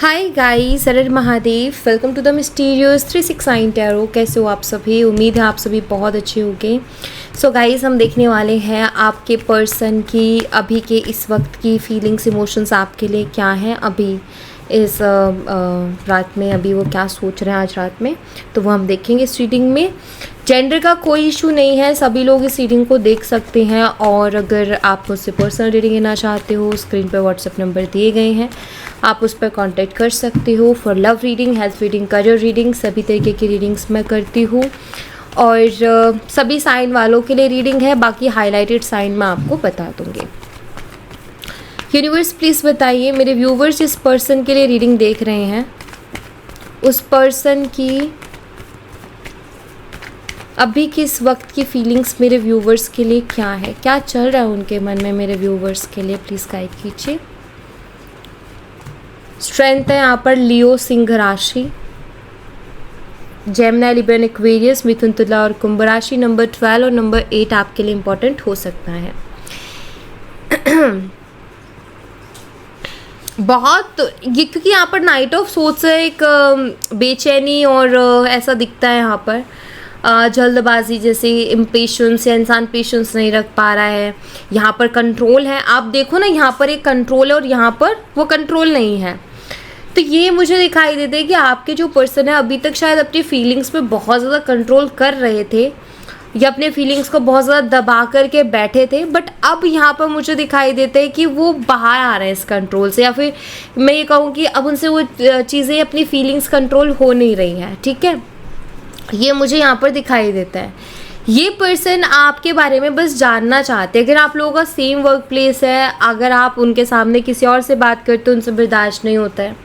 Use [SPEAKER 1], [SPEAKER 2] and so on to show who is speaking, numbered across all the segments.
[SPEAKER 1] हाय guys, सरर Mahadev. Welcome to the mysterious 369 tarot. कैसे हो आप सभी? उम्मीद है आप सभी बहुत अच्छे होंगे। सो गाइस, हम देखने वाले हैं आपके पर्सन की अभी के इस वक्त की फीलिंग्स, इमोशंस आपके लिए क्या हैं अभी इस रात में। अभी वो क्या सोच रहे हैं आज रात में, तो वो हम देखेंगे इस रीडिंग में। जेंडर का कोई इशू नहीं है, सभी लोग इस रीडिंग को देख सकते हैं। और अगर आप मुझसे पर्सनल रीडिंग लेना चाहते हो, स्क्रीन पर व्हाट्सएप नंबर दिए गए हैं, आप उस पर कांटेक्ट कर सकते हो for love reading, health reading, career reading, सभी तरीके की रीडिंग्स मैं करती हूँ। और सभी साइन वालों के लिए रीडिंग है, बाकी हाईलाइटेड साइन मैं आपको बता दूँगी। यूनिवर्स प्लीज़ बताइए, मेरे व्यूवर्स जिस पर्सन के लिए रीडिंग देख रहे हैं उस पर्सन की अभी किस वक्त की फीलिंग्स मेरे व्यूवर्स के लिए क्या है, क्या चल रहा है उनके मन में मेरे व्यूवर्स के लिए, प्लीज़ गाइड कीजिए। स्ट्रेंथ है यहाँ पर लियो, सिंह राशि, जेमिनी, लिब्रा, एक्वेरियस, मिथुन, तुला और कुंभ राशि। नंबर 12 और नंबर 8 आपके लिए इम्पोर्टेंट हो सकता है। बहुत ये क्योंकि यहाँ पर नाइट ऑफ सोच से एक बेचैनी और ऐसा दिखता है यहाँ पर जल्दबाजी जैसे इम्पेशंस, या इंसान पेशेंस नहीं रख पा रहा है। यहाँ पर कंट्रोल है, आप देखो ना, यहाँ पर एक कंट्रोल है और यहाँ पर वो कंट्रोल नहीं है। तो ये मुझे दिखाई देता है कि आपके जो पर्सन है अभी तक शायद अपनी फीलिंग्स पे बहुत ज़्यादा कंट्रोल कर रहे थे या अपने फीलिंग्स को बहुत ज़्यादा दबा करके बैठे थे, बट अब यहाँ पर मुझे दिखाई देता है कि वो बाहर आ रहे हैं इस कंट्रोल से, या फिर मैं ये कहूँ कि अब उनसे वो चीज़ें, अपनी फीलिंग्स कंट्रोल हो नहीं रही हैं। ठीक है, ये मुझे यहाँ पर दिखाई देता है। ये पर्सन आपके बारे में बस जानना चाहते हैं। अगर आप लोगों का सेम वर्क प्लेस है, अगर आप उनके सामने किसी और से बात करते हो, उनसे बर्दाश्त नहीं होता है।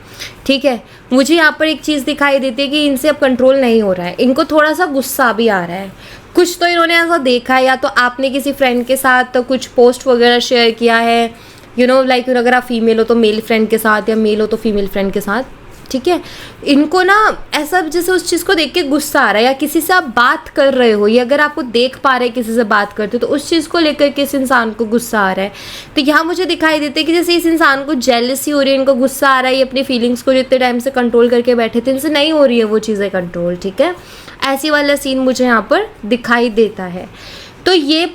[SPEAKER 1] ठीक है, मुझे यहाँ पर एक चीज़ दिखाई देती है कि इनसे अब कंट्रोल नहीं हो रहा है, इनको थोड़ा सा गुस्सा भी आ रहा है। कुछ तो इन्होंने ऐसा देखा है, या तो आपने किसी फ्रेंड के साथ तो कुछ पोस्ट वगैरह शेयर किया है, लाइक अगर आप फीमेल हो तो मेल फ्रेंड के साथ, या मेल हो तो फीमेल फ्रेंड के साथ। ठीक है, इनको ना ऐसा जैसे उस चीज़ को देख के गुस्सा आ रहा है, या किसी से आप बात कर रहे हो, या अगर आपको देख पा रहे हैं किसी से बात करते हो तो उस चीज़ को लेकर के इस इंसान को गुस्सा आ रहा है। तो यहाँ मुझे दिखाई देता है कि जैसे इस इंसान को जेलसी हो रही है, इनको गुस्सा आ रहा है, ये अपनी फीलिंग्स को जितने टाइम से कंट्रोल करके बैठे थे इनसे नहीं हो रही है वो चीज़ें कंट्रोल। ठीक है, ऐसी वाला सीन मुझे यहाँ पर दिखाई देता है। तो ये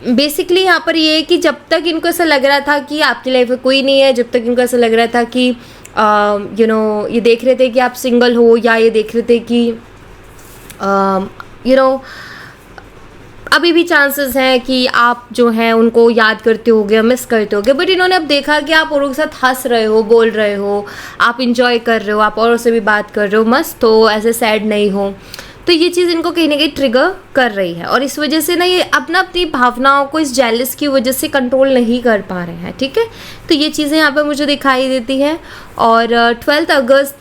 [SPEAKER 1] बेसिकली यहाँ पर ये है कि जब तक इनको ऐसा लग रहा था कि आपकी लाइफ में कोई नहीं है, जब तक इनको ऐसा लग रहा था कि ये देख रहे थे कि आप सिंगल हो, या ये देख रहे थे कि अभी भी चांसेस हैं कि आप जो हैं उनको याद करते होगे, मिस करते होगे, बट इन्होंने अब देखा कि आप औरों के साथ हंस रहे हो, बोल रहे हो, आप इंजॉय कर रहे हो, आप औरों से भी बात कर रहे हो, मस्त हो, ऐसे सैड नहीं हो। तो ये चीज़ इनको कहीं ना कहीं ट्रिगर कर रही है, और इस वजह से ना ये अपनी भावनाओं को इस जेलस की वजह से कंट्रोल नहीं कर पा रहे हैं। ठीक है, तो ये चीज़ें यहाँ पे मुझे दिखाई देती है। और 12 अगस्त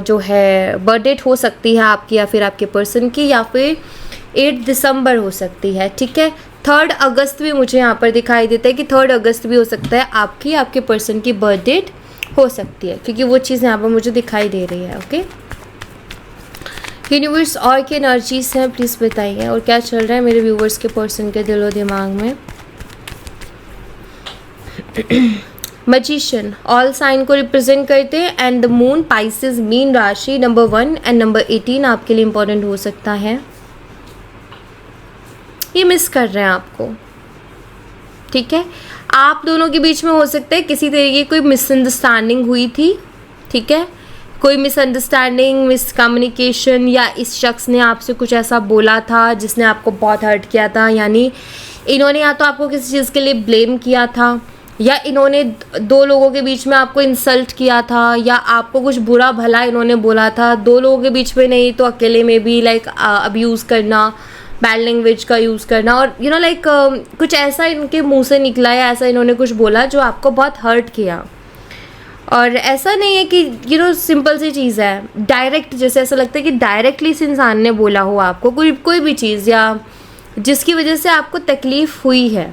[SPEAKER 1] जो है बर्थ डेट हो सकती है आपकी, या फिर आपके पर्सन की, या फिर 8 दिसंबर हो सकती है। ठीक है, 3 अगस्त भी मुझे यहाँ पर दिखाई देता है कि 3 अगस्त भी हो सकता है आपके पर्सन की बर्थ डेट हो सकती है, क्योंकि वो चीज़ यहाँ पर मुझे दिखाई दे रही है। ओके यूनिवर्स, और क्या एनर्जीज हैं प्लीज़ बताइए, और क्या चल रहा है मेरे व्यूवर्स के पर्सन के दिलो दिमाग में। मैजिशियन ऑल साइन को रिप्रेजेंट करते हैं, and the moon, Pisces, mean राशि। नंबर 1 एंड नंबर 18 आपके लिए इम्पोर्टेंट हो सकता है। ये मिस कर रहे हैं आपको। ठीक है, आप दोनों के बीच में हो सकता है किसी तरीके की कोई मिसअंडरस्टैंडिंग हुई थी। ठीक है, कोई मिसअंडरस्टैंडिंग, मिसकम्युनिकेशन, या इस शख्स ने आपसे कुछ ऐसा बोला था जिसने आपको बहुत हर्ट किया था। यानी इन्होंने या तो आपको किसी चीज़ के लिए ब्लेम किया था, या इन्होंने 2 लोगों के बीच में आपको इंसल्ट किया था, या आपको कुछ बुरा भला इन्होंने बोला था। 2 लोगों के बीच में नहीं तो अकेले में भी, लाइक अब्यूज़ करना, बैड लैंग्वेज का यूज़ करना, और लाइक कुछ ऐसा इनके मुंह से निकला, या ऐसा इन्होंने कुछ बोला जो आपको बहुत हर्ट किया। और ऐसा नहीं है कि सिंपल सी चीज़ है, डायरेक्ट, जैसे ऐसा लगता है कि डायरेक्टली इस इंसान ने बोला हो आपको कोई भी चीज़, या जिसकी वजह से आपको तकलीफ़ हुई है,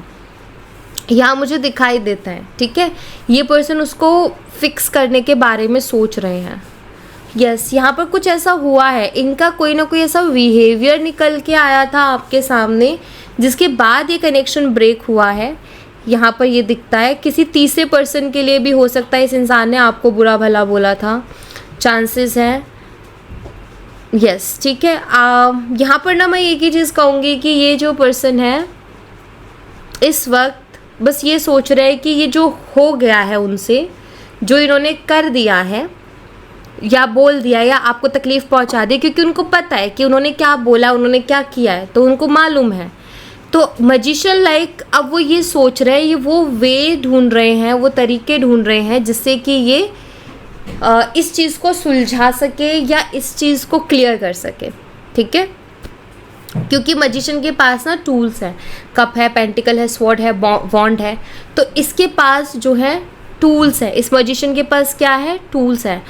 [SPEAKER 1] यहाँ मुझे दिखाई देता है। ठीक है, ये पर्सन उसको फिक्स करने के बारे में सोच रहे हैं। यस, यहाँ पर कुछ ऐसा हुआ है, इनका कोई ना कोई ऐसा बिहेवियर निकल के आया था आपके सामने, जिसके बाद ये कनेक्शन ब्रेक हुआ है, यहाँ पर ये दिखता है। किसी तीसरे पर्सन के लिए भी हो सकता है इस इंसान ने आपको बुरा भला बोला था, चांसेस हैं। यस, ठीक है। यहाँ पर ना मैं एक ही चीज़ कहूँगी कि ये जो पर्सन है इस वक्त बस ये सोच रहे हैं कि ये जो हो गया है उनसे, जो इन्होंने कर दिया है या बोल दिया या आपको तकलीफ़ पहुंचा दी, क्योंकि उनको पता है कि उन्होंने क्या बोला, उन्होंने क्या किया है, तो उनको मालूम है। तो मैजिशियन लाइक अब वो ये सोच रहे हैं, ये वो वे ढूंढ रहे हैं, वो तरीके ढूंढ रहे हैं जिससे कि ये इस चीज़ को सुलझा सके या इस चीज़ को क्लियर कर सके, ठीक है। क्योंकि मैजिशियन के पास ना टूल्स हैं, कप है, पेंटिकल है, स्वॉर्ड है, वॉन्ड है, तो इसके पास जो है टूल्स है। इस मैजिशियन के पास क्या है? टूल्स है।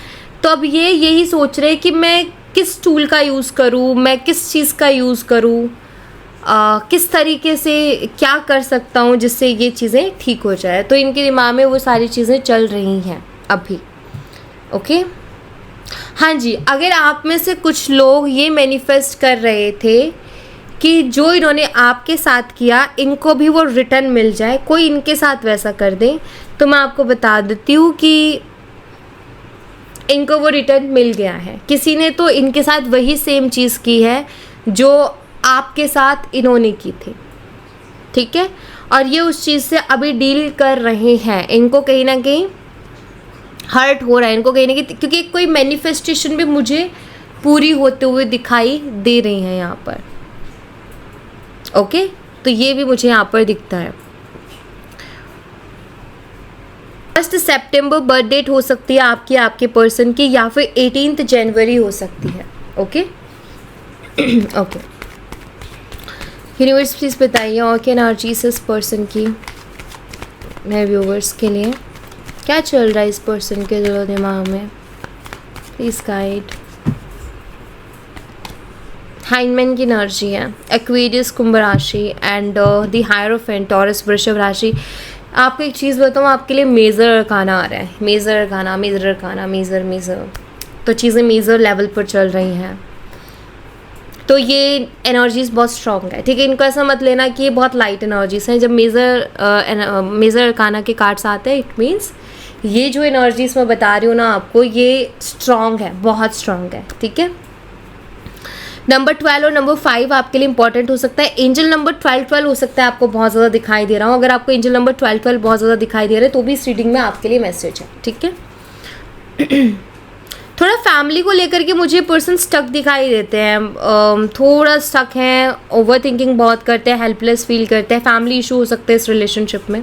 [SPEAKER 1] तो अब ये यही सोच रहे हैं कि मैं किस टूल का यूज़ करूँ, मैं किस चीज़ का यूज़ करूँ, किस तरीके से क्या कर सकता हूँ जिससे ये चीज़ें ठीक हो जाए। तो इनके दिमाग में वो सारी चीज़ें चल रही हैं अभी। ओके, हाँ जी। अगर आप में से कुछ लोग ये मैनिफेस्ट कर रहे थे कि जो इन्होंने आपके साथ किया इनको भी वो रिटर्न मिल जाए, कोई इनके साथ वैसा कर दे, तो मैं आपको बता देती हूँ कि इनको वो रिटर्न मिल गया है। किसी ने तो इनके साथ वही सेम चीज़ की है जो आपके साथ इन्होंने की थी, ठीक है। और ये उस चीज़ से अभी डील कर रहे हैं। इनको कहीं ना कहीं हर्ट हो रहा है, इनको कहीं ना कहीं, क्योंकि कोई मैनिफेस्टेशन भी मुझे पूरी होते हुए दिखाई दे रही है यहाँ पर। ओके, तो ये भी मुझे यहाँ पर दिखता है। 1 सितंबर बर्थ डेट हो सकती है आपकी, आपके पर्सन की, या फिर 18 जनवरी हो सकती है। ओके ओके, यूनिवर्स प्लीज़ बताइए और क्या एनर्जीज इस पर्सन की मेरे व्यूवर्स के लिए, क्या चल रहा है इस पर्सन के दिलो दिमाग में, प्लीज़ गाइड। हाइनमैन की एनर्जी है, एक्वेरियस कुंभ राशि एंड द हायरोफेंट टॉरस वृषभ राशि। आपको एक चीज़ बताऊँ, आपके लिए मेजर अरकाना आ रहा है, major arcana, major arcana, major, तो चीज़ें मेजर लेवल पर चल रही हैं। तो ये एनर्जीज बहुत स्ट्रॉन्ग है, ठीक है। इनको ऐसा मत लेना कि ये बहुत लाइट एनर्जीज हैं। जब मेजर अरकाना के कार्ड्स आते हैं, इट मीन्स ये जो एनर्जीज मैं बता रही हूँ ना आपको, ये स्ट्रॉन्ग है, बहुत स्ट्रॉन्ग है, ठीक है। नंबर 12 और नंबर 5 आपके लिए इंपॉर्टेंट हो सकता है। एंजल नंबर 12 हो सकता है आपको बहुत ज़्यादा दिखाई दे रहा हूँ। अगर आपको एंजल नंबर 12 बहुत ज़्यादा दिखाई दे रहा है तो भी इस रीडिंग में आपके लिए मैसेज है, ठीक है। थोड़ा फैमिली को लेकर के मुझे पर्सन स्टक दिखाई देते हैं, थोड़ा स्टक हैं, ओवर थिंकिंग बहुत करते हैं, हेल्पलेस फील करते हैं। फैमिली इशू हो सकते हैं इस रिलेशनशिप में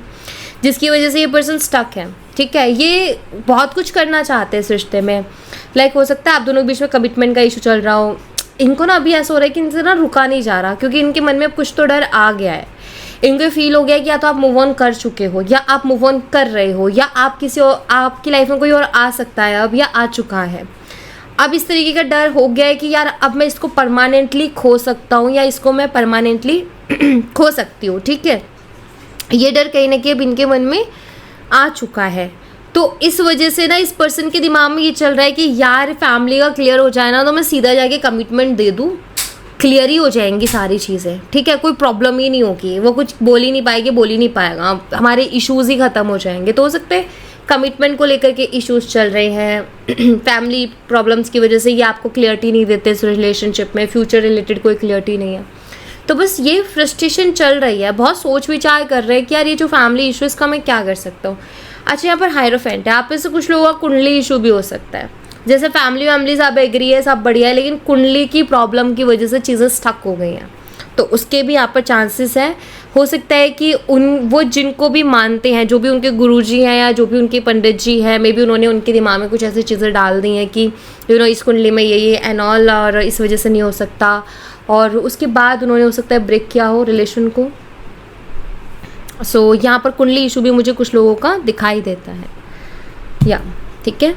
[SPEAKER 1] जिसकी वजह से ये पर्सन स्टक है, ठीक है। ये बहुत कुछ करना चाहते हैं इस रिश्ते में, लाइक हो सकता है आप दोनों के बीच में कमिटमेंट का इशू चल रहा हो। इनको ना अभी ऐसा हो रहा है कि इनसे ना रुका नहीं जा रहा, क्योंकि इनके मन में कुछ तो डर आ गया है। इनको फील हो गया कि या तो आप मूव ऑन कर चुके हो, या आप मूव ऑन कर रहे हो, या आप किसी और, आपकी लाइफ में कोई और आ सकता है अब, या आ चुका है। अब इस तरीके का डर हो गया है कि यार अब मैं इसको परमानेंटली खो सकता हूँ, या इसको मैं परमानेंटली खो सकती हूँ, ठीक है। ये डर कहीं ना कहीं अब इनके मन में आ चुका है। तो इस वजह से ना इस पर्सन के दिमाग में ये चल रहा है कि यार फैमिली का क्लियर हो जाए ना तो मैं सीधा जाके कमिटमेंट दे दूँ, क्लियर ही हो जाएंगी सारी चीज़ें, ठीक है। कोई प्रॉब्लम ही नहीं होगी, वो कुछ बोल ही नहीं पाएगी, बोल ही नहीं पाएगा, हमारे इश्यूज़ ही ख़त्म हो जाएंगे। तो हो सकते हैं कमिटमेंट को लेकर के इश्यूज़ चल रहे हैं, फैमिली प्रॉब्लम्स की वजह से ये आपको क्लियरिटी नहीं देते इस रिलेशनशिप में, फ्यूचर रिलेटेड कोई क्लियरिटी नहीं है। तो बस ये फ्रस्ट्रेशन चल रही है, बहुत सोच विचार कर रहे हैं कि यार ये जो फैमिली इशू इसका मैं क्या कर सकता हूँ। अच्छा, यहाँ पर हायरोफेंट है, आप में से कुछ लोगों का कुंडली इशू भी हो सकता है। जैसे फैमिली सब एग्री है, सब बढ़िया है, लेकिन कुंडली की प्रॉब्लम की वजह से चीज़ें स्टक हो गई हैं, तो उसके भी यहाँ पर चांसेस है। हो सकता है कि वो जिनको भी मानते हैं, जो भी उनके गुरुजी हैं या जो भी उनके पंडित जी हैं, मे बी उन्होंने उनके दिमाग में कुछ ऐसी चीज़ें डाल दी हैं कि इस कुंडली में ये एंड ऑल, और इस वजह से नहीं हो सकता, और उसके बाद उन्होंने हो सकता है ब्रेक किया हो रिलेशन को। सो यहाँ पर कुंडली इशू भी मुझे कुछ लोगों का दिखाई देता है, या ठीक है।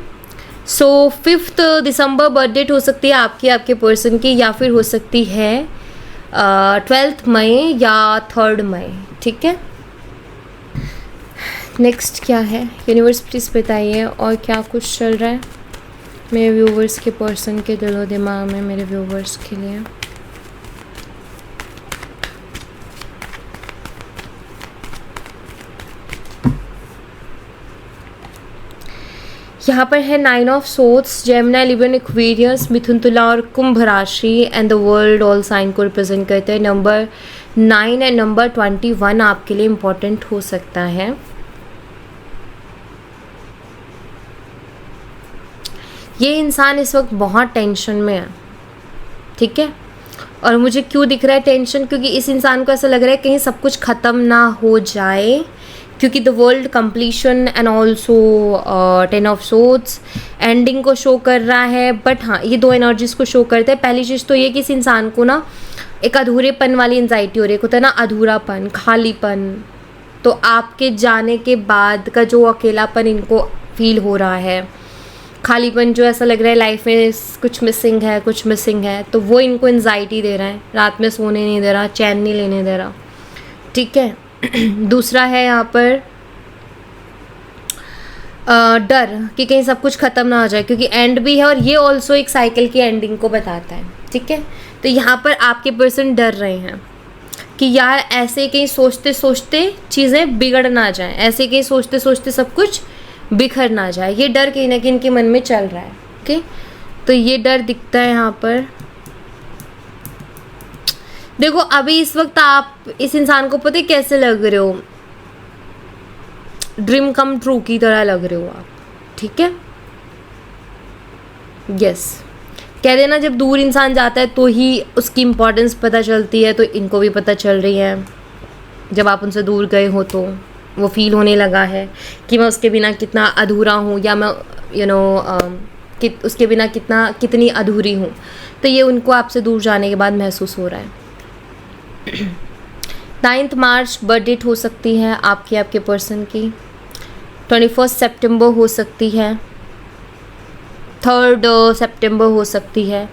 [SPEAKER 1] सो 5 दिसंबर बर्थ डेट हो सकती है आपकी, आपके पर्सन की, या फिर हो सकती है 12 मई या 3 मई, ठीक है। नेक्स्ट क्या है, यूनिवर्स प्लीज़ बताइए और क्या कुछ चल रहा है मेरे व्यूवर्स के पर्सन के दिलो दिमाग में, मेरे व्यूवर्स के लिए। यहाँ पर है 9 of swords, Gemini, Libra, Aquarius, मिथुन, तुला और कुंभ राशि and the world all sign को रिप्रेजेंट करते हैं। नंबर 9 एंड नंबर 21 आपके लिए इम्पोर्टेंट हो सकता है। ये इंसान इस वक्त बहुत टेंशन में है, ठीक है। और मुझे क्यों दिख रहा है टेंशन, क्योंकि इस इंसान को ऐसा लग रहा है कहीं सब कुछ ख़त्म ना हो जाए, क्योंकि the world completion and also 10 of swords ending को शो कर रहा है। बट हाँ, ये दो एनर्जीज़ को शो करते हैं। पहली चीज़ तो ये कि इस इंसान को ना एक अधूरेपन वाली एंजाइटी हो रही है, होता है ना अधूरापन, खालीपन। तो आपके जाने के बाद का जो अकेलापन इनको फील हो रहा है, खालीपन जो ऐसा लग रहा है लाइफ में कुछ मिसिंग है, तो वो इनको एंजाइटी दे रहा है, रात में सोने नहीं दे रहा, चैन नहीं लेने दे रहा, ठीक है। दूसरा है यहाँ पर डर कि कहीं सब कुछ ख़त्म ना हो जाए, क्योंकि एंड भी है और ये ऑल्सो एक साइकिल की एंडिंग को बताता है, ठीक है। तो यहाँ पर आपके पर्सन डर रहे हैं कि यार ऐसे कहीं सोचते सोचते चीज़ें बिगड़ ना जाएं, ऐसे कहीं सोचते सोचते सब कुछ बिखर ना जाए। ये डर कहीं ना कहीं इनके मन में चल रहा है, ओके। तो ये डर दिखता है यहाँ पर। देखो अभी इस वक्त आप इस इंसान को पता है कैसे लग रहे हो, ड्रीम कम ट्रू की तरह लग रहे हो आप, ठीक है। यस, कह देना जब दूर इंसान जाता है तो ही उसकी इम्पोर्टेंस पता चलती है, तो इनको भी पता चल रही है। जब आप उनसे दूर गए हो तो वो फील होने लगा है कि मैं उसके बिना कितना अधूरा हूँ, या मैं उसके बिना कितनी अधूरी हूँ। तो ये उनको आपसे दूर जाने के बाद महसूस हो रहा है। 9 मार्च बर्थ डेट हो सकती है आपके पर्सन की, 21 सितंबर हो सकती है, 3 सितंबर हो सकती है।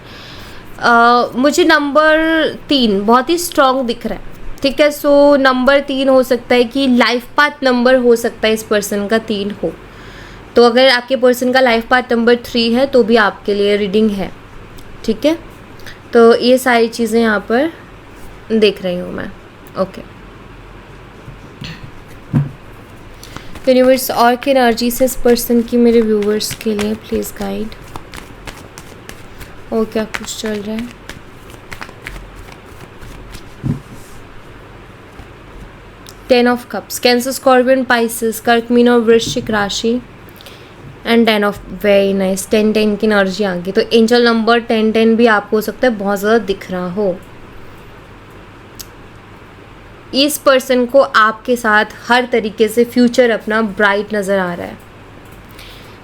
[SPEAKER 1] मुझे नंबर 3 बहुत ही स्ट्रॉन्ग दिख रहा है, ठीक है। सो नंबर 3 हो सकता है कि लाइफ पाथ नंबर हो सकता है इस पर्सन का 3 हो। तो अगर आपके पर्सन का लाइफ पाथ नंबर 3 है तो भी आपके लिए रीडिंग है, ठीक है। तो ये सारी चीज़ें यहाँ पर देख रही हूँ मैं, ओके। यूनिवर्स और की एनर्जी से इस पर्सन की मेरे व्यूवर्स के लिए प्लीज़ गाइड, और क्या कुछ चल रहा है। Ten of cups, cancer, scorpion, Pisces, कर्क, मीन और वृश्चिक राशि एंड 10 ऑफ, वेरी नाइस। 10 की एनर्जी आ गई। तो एंजल नंबर 10 भी आपको हो सकता है बहुत ज़्यादा दिख रहा हो। इस पर्सन को आपके साथ हर तरीके से फ्यूचर अपना ब्राइट नज़र आ रहा है।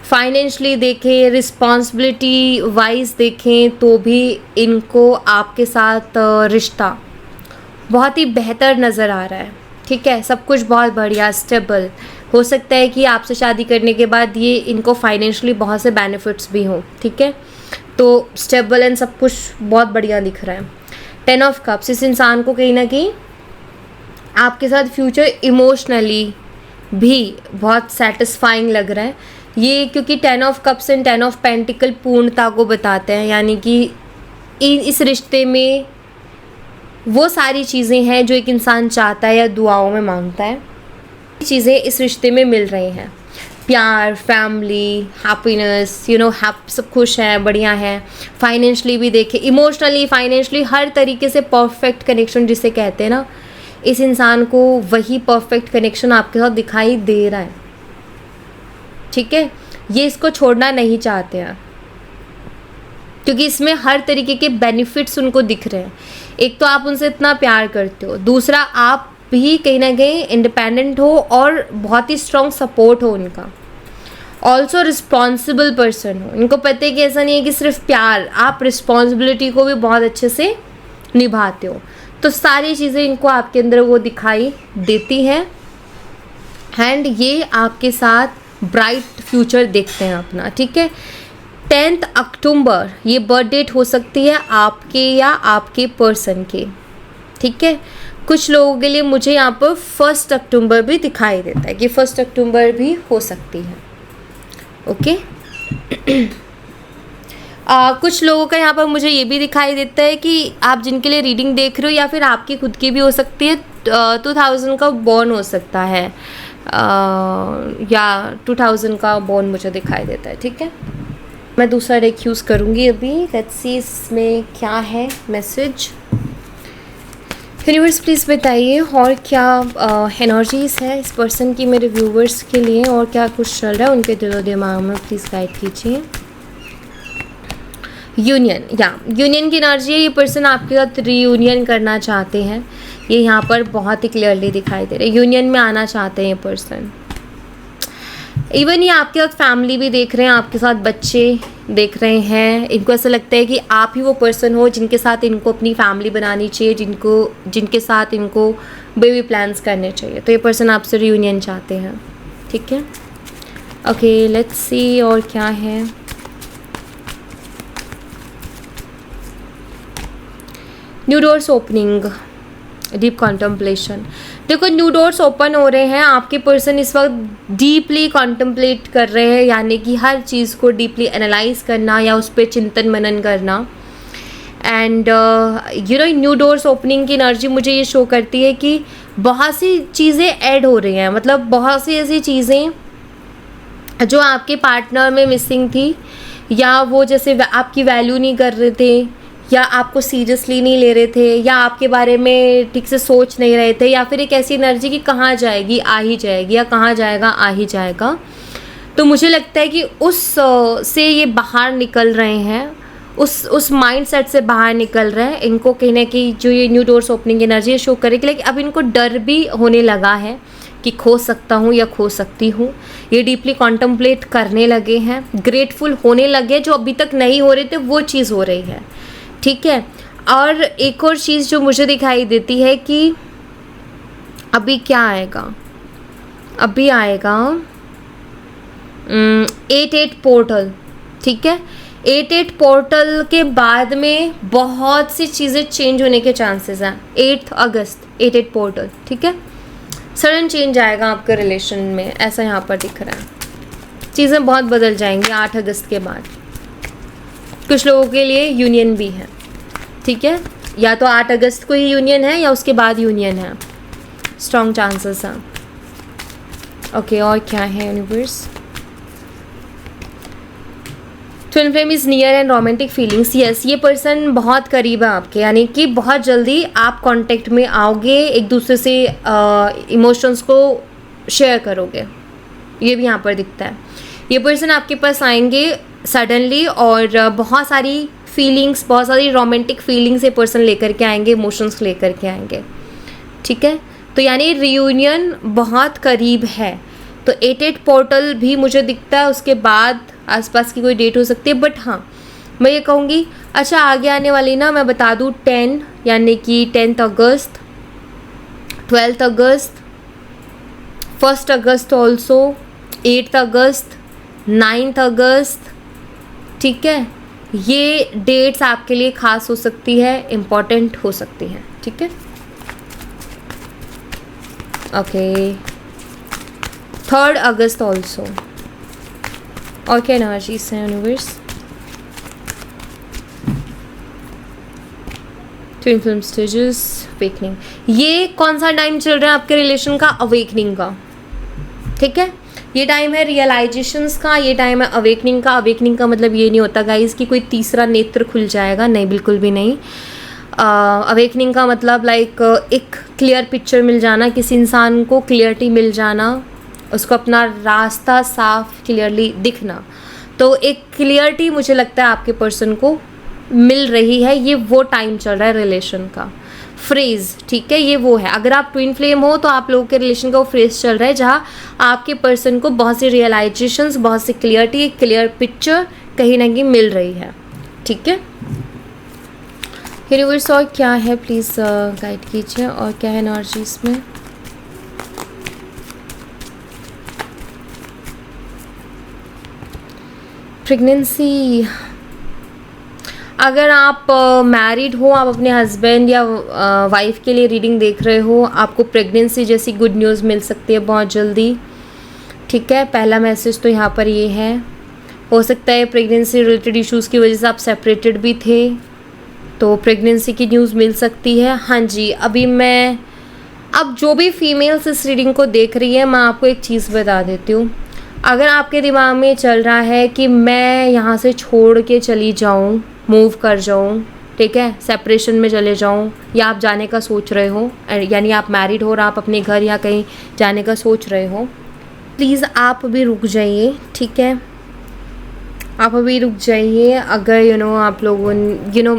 [SPEAKER 1] फाइनेंशली देखें, रिस्पॉन्सिबिलिटी वाइज देखें तो भी इनको आपके साथ रिश्ता बहुत ही बेहतर नज़र आ रहा है, ठीक है। सब कुछ बहुत बढ़िया, स्टेबल। हो सकता है कि आपसे शादी करने के बाद ये इनको फाइनेंशियली बहुत से बेनिफिट्स भी हों, ठीक है। तो स्टेबल एंड सब कुछ बहुत बढ़िया दिख रहा है। 10 ऑफ कप्स, इस इंसान को कहीं ना कहीं आपके साथ फ्यूचर इमोशनली भी बहुत सेटिस्फाइंग लग रहा है ये, क्योंकि 10 of cups and 10 of pentacle पूर्णता को बताते हैं, यानी कि इस रिश्ते में वो सारी चीज़ें हैं जो एक इंसान चाहता है या दुआओं में मांगता है, चीज़ें इस रिश्ते में मिल रही हैं। प्यार, फैमिली, हैप्पीनेस, सब खुश हैं, बढ़िया है। फाइनेंशली भी देखें, इमोशनली, फाइनेंशली, हर तरीके से परफेक्ट कनेक्शन जिसे कहते हैं ना, इस इंसान को वही परफेक्ट कनेक्शन आपके साथ दिखाई दे रहा है, ठीक है। ये इसको छोड़ना नहीं चाहते हैं क्योंकि इसमें हर तरीके के बेनिफिट्स उनको दिख रहे हैं। एक तो आप उनसे इतना प्यार करते हो, दूसरा आप भी कहीं ना कहीं इंडिपेंडेंट हो और बहुत ही स्ट्रॉन्ग सपोर्ट हो उनका। ऑल्सो रिस्पॉन्सिबल पर्सन हो, इनको पता है कि ऐसा नहीं है कि सिर्फ प्यार, आप रिस्पॉन्सिबिलिटी को भी बहुत अच्छे से निभाते हो। तो सारी चीज़ें इनको आपके अंदर वो दिखाई देती हैं एंड ये आपके साथ ब्राइट फ्यूचर देखते हैं अपना, ठीक है। 10 अक्टूबर ये बर्थ डेट हो सकती है आपके या आपके पर्सन के, ठीक है। कुछ लोगों के लिए मुझे यहाँ पर 1 अक्टूबर भी दिखाई देता है कि 1 अक्टूबर भी हो सकती है, ओके। कुछ लोगों का यहाँ पर मुझे ये भी दिखाई देता है कि आप जिनके लिए रीडिंग देख रहे हो या फिर आपकी खुद की भी हो सकती है, 2000 का बॉर्न हो सकता है, या 2000 का बॉन्ड मुझे दिखाई देता है। ठीक है, मैं दूसरा डेक यूज़ करूँगी अभी। लेट्स सी इसमें क्या है मैसेज। यूनिवर्स प्लीज़ बताइए और क्या एनर्जीज़ है इस पर्सन की मेरे व्यूवर्स के लिए, और क्या कुछ चल रहा है उनके दिलो दिमाग में, प्लीज़ गाइड कीजिए। यूनियन की एनर्जी है। ये पर्सन आपके साथ रीयूनियन करना चाहते हैं, ये यहाँ पर बहुत ही क्लियरली दिखाई दे रहा है। यूनियन में आना चाहते हैं ये पर्सन। इवन ये आपके साथ फैमिली भी देख रहे हैं, आपके साथ बच्चे देख रहे हैं। इनको ऐसा लगता है कि आप ही वो पर्सन हो जिनके साथ इनको अपनी फैमिली बनानी चाहिए, जिनके साथ इनको बेबी प्लान्स करने चाहिए। तो ये पर्सन आपसे रियूनियन चाहते हैं। ठीक है, ओके लेट्स सी और क्या है। New doors opening, deep contemplation. देखो न्यू डोर्स ओपन हो रहे हैं। आपके पर्सन इस वक्त डीपली कॉन्टम्पलेट कर रहे हैं, यानी कि हर चीज़ को डीपली एनालाइज करना या उस पर चिंतन मनन करना। एंड न्यू डोर्स ओपनिंग की एनर्जी मुझे ये शो करती है कि बहुत सी चीज़ें ऐड हो रही हैं, मतलब बहुत सी ऐसी चीज़ें जो आपके पार्टनर में मिसिंग थी, या वो जैसे आपकी वैल्यू नहीं कर रहे थे, या आपको सीरियसली नहीं ले रहे थे, या आपके बारे में ठीक से सोच नहीं रहे थे, या फिर एक ऐसी एनर्जी कि कहाँ जाएगी आ ही जाएगी, या कहाँ जाएगा आ ही जाएगा। तो मुझे लगता है कि उस से ये बाहर निकल रहे हैं, उस माइंडसेट से बाहर निकल रहे हैं। इनको कहने की जो ये new doors opening energy show करेगी, लेकिन अब इनको डर भी होने लगा है कि खो सकता हूँ या खो सकती हूँ। ये डीपली कॉन्टम्पलेट करने लगे हैं, ग्रेटफुल होने लगे, जो अभी तक नहीं हो रहे थे वो चीज़ हो रही है। ठीक है, और एक और चीज़ जो मुझे दिखाई देती है कि अभी क्या आएगा, अभी आएगा 8-8 पोर्टल। ठीक है, 8-8 पोर्टल के बाद में बहुत सी चीज़ें चेंज होने के चांसेस हैं। 8 अगस्त 8-8 पोर्टल। ठीक है, सडन चेंज आएगा आपके रिलेशन में, ऐसा यहाँ पर दिख रहा है। चीज़ें बहुत बदल जाएंगी 8 अगस्त के बाद। कुछ लोगों के लिए यूनियन भी है। ठीक है, या तो 8 अगस्त को ही यूनियन है या उसके बाद यूनियन है, स्ट्रॉन्ग चांसेस हैं। ओके, और क्या है universe. Twin flame is near and romantic feelings. Yes, ये पर्सन बहुत करीब है आपके, यानी कि बहुत जल्दी आप कांटेक्ट में आओगे, एक दूसरे से इमोशंस को शेयर करोगे, ये भी यहाँ पर दिखता है। ये पर्सन आपके पास आएंगे सडनली, और बहुत सारी फीलिंग्स, बहुत सारी रोमांटिक फीलिंग्स ये पर्सन लेकर के आएंगे, इमोशंस लेकर के आएंगे। ठीक है, तो यानी रियूनियन बहुत करीब है। तो 8-8 पोर्टल भी मुझे दिखता है, उसके बाद आसपास की कोई डेट हो सकती है। बट हाँ, मैं ये कहूँगी, अच्छा आगे आने वाली ना मैं बता दूँ 10, यानी कि 10th अगस्त, 12th अगस्त, 1st अगस्त ऑल्सो, 8th अगस्त, 9th अगस्त। ठीक है, ये डेट्स आपके लिए ख़ास हो सकती है, इम्पॉर्टेंट हो सकती हैं। ठीक है, ओके, 3rd अगस्त ऑल्सो। और क्या एनर्जीज हैं universe. Twin film stages, awakening. ये कौन सा टाइम चल रहा है आपके रिलेशन का? अवेकनिंग का। ठीक है, ये टाइम है रियलाइजेशंस का, ये टाइम है अवेकनिंग का। अवेकनिंग का मतलब ये नहीं होता गाइस कि कोई तीसरा नेत्र खुल जाएगा, नहीं, बिल्कुल भी नहीं। अवेकनिंग का मतलब लाइक एक क्लियर पिक्चर मिल जाना, किसी इंसान को क्लियरिटी मिल जाना, उसको अपना रास्ता साफ क्लियरली दिखना। तो एक क्लियरिटी मुझे लगता है आपके पर्सन को मिल रही है। ये वो टाइम चल रहा है रिलेशन का फ्रेज। ठीक है, ये वो है। अगर आप ट्विन फ्लेम हो तो आप लोगों के रिलेशन का वो फ्रेज चल रहा है जहाँ आपके पर्सन को बहुत सी रियलाइजेशंस, बहुत सी क्लियरिटी, एक क्लियर पिक्चर कहीं ना कहीं मिल रही है। ठीक है, यूनिवर्स और क्या है प्लीज़ गाइड कीजिए, और क्या है एनर्जी इसमें। प्रेगनेंसी, अगर आप मैरिड हो, आप अपने हस्बैंड या वाइफ के लिए रीडिंग देख रहे हो, आपको प्रेगनेंसी जैसी गुड न्यूज़ मिल सकती है बहुत जल्दी। ठीक है, पहला मैसेज तो यहाँ पर ये है। हो सकता है प्रेगनेंसी रिलेटेड इश्यूज़ की वजह से आप सेपरेटेड भी थे, तो प्रेगनेंसी की न्यूज़ मिल सकती है। हाँ जी, अभी मैं अब जो भी फीमेल्स इस रीडिंग को देख रही है, मैं आपको एक चीज़ बता देती हूँ। अगर आपके दिमाग में चल रहा है कि मैं यहाँ से छोड़ के चली जाऊँ, मूव कर जाऊँ, ठीक है, सेपरेशन में चले जाऊँ, या आप जाने का सोच रहे हो, यानी आप मैरिड हो और आप अपने घर या कहीं जाने का सोच रहे हो, प्लीज़ आप अभी रुक जाइए, ठीक है, आप अभी रुक जाइए। अगर आप लोगों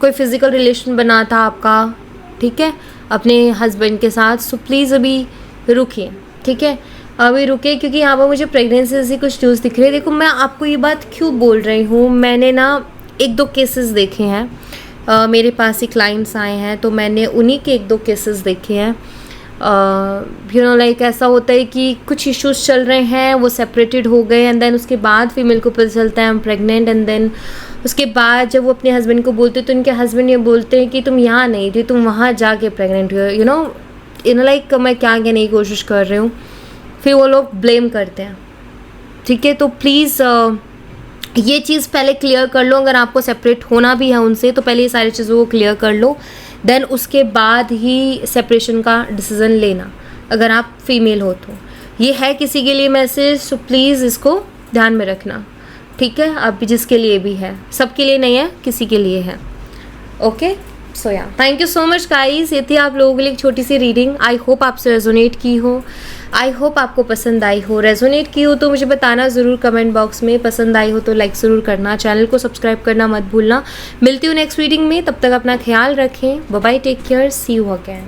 [SPEAKER 1] कोई फिज़िकल रिलेशन बना था आपका, ठीक है, अपने हस्बैंड के साथ, सो प्लीज़ अभी रुकिए, ठीक है, अभी रुके, क्योंकि यहाँ पर मुझे प्रेगनेंसी जैसी कुछ न्यूज़ दिख रही है। देखो मैं आपको ये बात क्यों बोल रही हूँ, मैंने ना 1-2 केसेस देखे हैं, मेरे पास ही क्लाइंट्स आए हैं, तो मैंने उन्हीं के 1-2 केसेस देखे हैं। लाइक ऐसा होता है कि कुछ इश्यूज चल रहे हैं, वो सेपरेटेड हो गए, एंड देन उसके बाद फीमेल को पता चलता है I am pregnant, and then उसके बाद जब वो अपने हस्बैंड को बोलते तो उनके हस्बैंड ये बोलते हैं कि तुम यहाँ नहीं थी, तुम वहाँ जाके प्रेग्नेंट हुए, लाइक मैं क्या कहने की कोशिश कर रही हूँ, फिर वो लोग ब्लेम करते हैं, ठीक है। तो प्लीज़ ये चीज़ पहले क्लियर कर लो। अगर आपको सेपरेट होना भी है उनसे तो पहले ये सारी चीज़ों को क्लियर कर लो, देन उसके बाद ही सेपरेशन का डिसीज़न लेना, अगर आप फीमेल हो तो। ये है किसी के लिए मैसेज, सो प्लीज़ इसको ध्यान में रखना, ठीक है। अब जिसके लिए भी है, सबके लिए नहीं है, किसी के लिए है, ओके। सो या thank you so much guys, ये थी आप लोगों के लिए एक छोटी सी रीडिंग। आई होप आपसे रेजोनेट की हो, आई होप आपको पसंद आई हो। रेजोनेट की हो तो मुझे बताना ज़रूर कमेंट बॉक्स में, पसंद आई हो तो लाइक ज़रूर करना, चैनल को सब्सक्राइब करना मत भूलना। मिलती हूँ नेक्स्ट रीडिंग में, तब तक अपना ख्याल रखें, bye bye, take care, see you again.